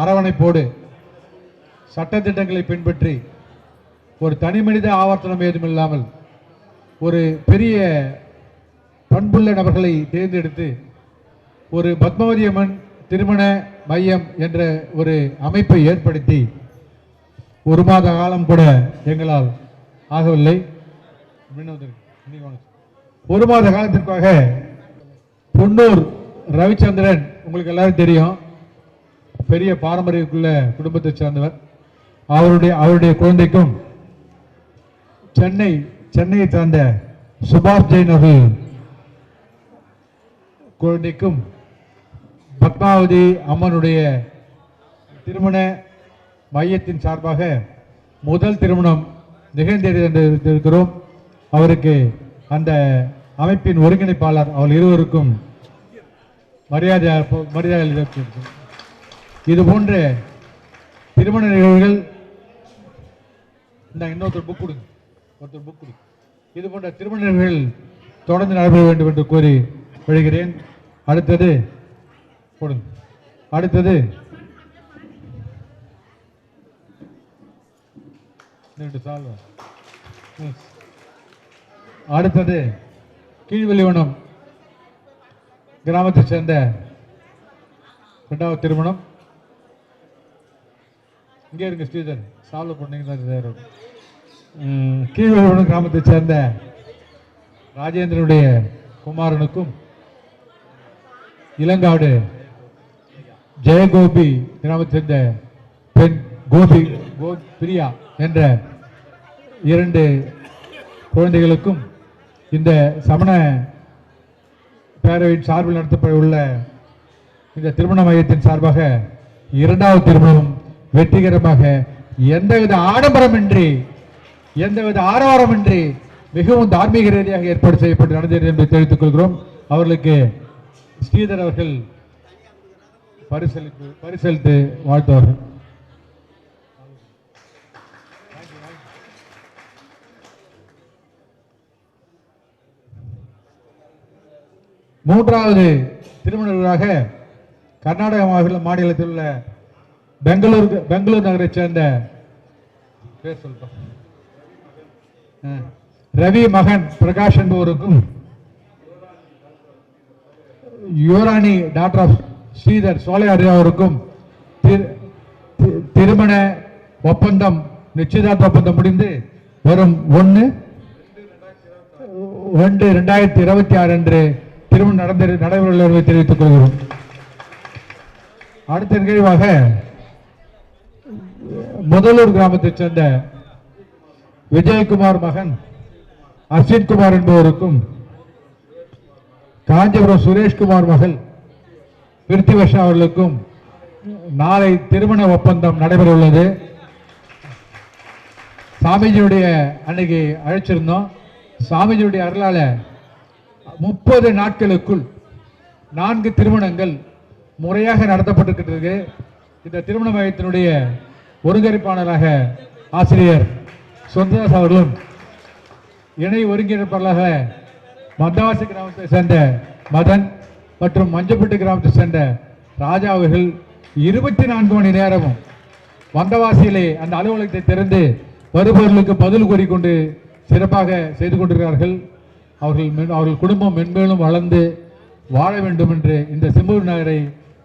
அரவணைப்போடு சட்டத்திட்டங்களை பின்பற்றி ஒரு தனி மனித ஆவர்த்தனம் ஏதும் இல்லாமல் ஒரு பெரிய பண்புள்ள நபர்களை தேர்ந்தெடுத்து ஒரு பத்மாவதி அம்மன் திருமண மையம் என்ற ஒரு அமைப்பை ஏற்படுத்தி ஒரு மாத காலம் கூட எங்களால் ஆகவில்லை. ஒரு மாத காலத்திற்காக பொன்னூர் ரவிச்சந்திரன் உங்களுக்கு எல்லாரும் தெரியும், பெரிய பாரம்பரியக்குள்ள குடும்பத்தை சேர்ந்தவர். அவருடைய குழந்தைக்கும் சென்னையை சார்ந்த சுபாஷ் ஜெயின் அவர்கள் குழந்தைக்கும் பத்மாவதி அம்மனுடைய திருமண மையத்தின் சார்பாக முதல் திருமணம் நிகழ்ந்திருக்கிறோம். அவருக்கு அந்த அமைப்பின் ஒருங்கிணைப்பாளர் அவர் இருவருக்கும் மரியாதை இது போன்ற திருமண நிகழ்வுகள் இன்னொருத்தர் புக் கொடுங்க, இது போன்ற திருமண நிகழ்வுகள் தொடர்ந்து நடைபெற வேண்டும் என்று கூறி விழுகிறேன். அடுத்தது கீழ்வெளிவனம் கிராமத்தை சேர்ந்த இரண்டாவது திருமணம். இங்கே இருங்க ஸ்ரீதர், சால்வ் பண்ணீங்கன்னா. கீழ்வெளிவனம் கிராமத்தை சேர்ந்த ராஜேந்திரனுடைய குமாரனுக்கும் இளங்காடு ஜெயகோபி கிராமத்தை சேர்ந்த பெண் பிரியா என்ற 2 குழந்தைகளுக்கும் இந்த சமண பேரவையின் சார்பில் நடத்தப்பட உள்ள இந்த திருமண மையத்தின் சார்பாக 2வது திருமணம் வெற்றிகரமாக எந்தவித ஆடம்பரமின்றி எந்தவித ஆரவாரமின்றி மிகவும் தார்மீக ரீதியாக ஏற்பாடு செய்யப்பட்டு நடந்தது என்று தெரிவித்துக் கொள்கிறோம். அவர்களுக்கு ஸ்ரீதர் அவர்கள் பரிசளித்து வாழ்த்துவார்கள். மூன்றாவது திருமணமாக கர்நாடக மாநிலத்தில் உள்ள பெங்களூர் நகரை சேர்ந்த பேர் சொல்றோம் ரவி மகன் பிரகாஷ் என்பவருக்கும் யுவராணி டாக்டர் ஆஃப் ஸ்ரீதர் சோலையாரி அவருக்கும் திருமண ஒப்பந்தம் நிச்சயதார்த்த ஒப்பந்தம் முடிந்து வரும் 1/2/2026 அன்று திருமணம் நடைபெறுவதை தெரிவித்துக் கொள்கிறோம். அடுத்த நிகழ்வாக முதலூர் கிராமத்தைச் சேர்ந்த விஜயகுமார் மகன் அஸ்வின்குமார் என்பவருக்கும் காஞ்சிபுரம் சுரேஷ்குமார் மகள் பிருத்திவர்ஷா அவர்களுக்கும் நாளை திருமண ஒப்பந்தம் நடைபெற உள்ளது. சாமிஜியுடைய அன்னைக்கு அழைச்சிருந்தோம். சாமிஜியுடைய அருளால 30 நாட்களுக்குள் 4 திருமணங்கள் முறையாக நடத்தப்பட்டிருக்கிறது. இந்த திருமண மையத்தினுடைய ஒருங்கிணைப்பாளராக ஆசிரியர் சொந்ததாஸ் அவர்களும் இணை ஒருங்கிணைப்பாளராக மந்தவாசி கிராமத்தை சேர்ந்த மதன் மற்றும் மஞ்சப்பட்டு கிராமத்தை சேர்ந்த ராஜா அவர்கள் 24 மணி நேரமும் வந்தவாசியிலே அந்த அலுவலகத்தை திறந்து வருபவர்களுக்கு பதில் கூறிக்கொண்டு சிறப்பாக செய்து கொண்டிருக்கிறார்கள். அவர்கள் குடும்பம் மென்மேலும் வளர்ந்து வாழ வேண்டும் என்று இந்த சிம்பூர் நகரை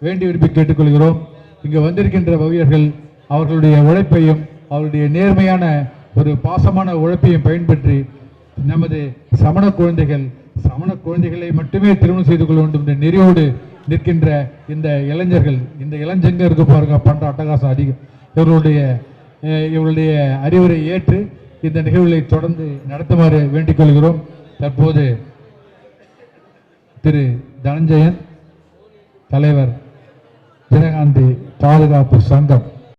வேண்டி விரும்பி கேட்டுக்கொள்கிறோம். இங்கு வந்திருக்கின்ற பவியர்கள் அவர்களுடைய உழைப்பையும் அவருடைய நேர்மையான ஒரு பாசமான உழைப்பையும் பயன்பற்றி நமது சமண குழந்தைகளை மட்டுமே திருமணம் செய்து கொள்ள வேண்டும் என்ற நெறியோடு நிற்கின்ற இந்த இளைஞர்கள், இந்த இளஞ்சங்கருக்கு பாருங்க பண்ற அட்டகாசம் அதிகம். இவர்களுடைய அறிவுரை ஏற்று இந்த நிகழ்வுகளை தொடர்ந்து நடத்துமாறு வேண்டிக் கொள்கிறோம். தற்போது திரு தனஞ்சயன் தலைவர் விஜயகாந்தி பாதுகாப்பு சங்கம்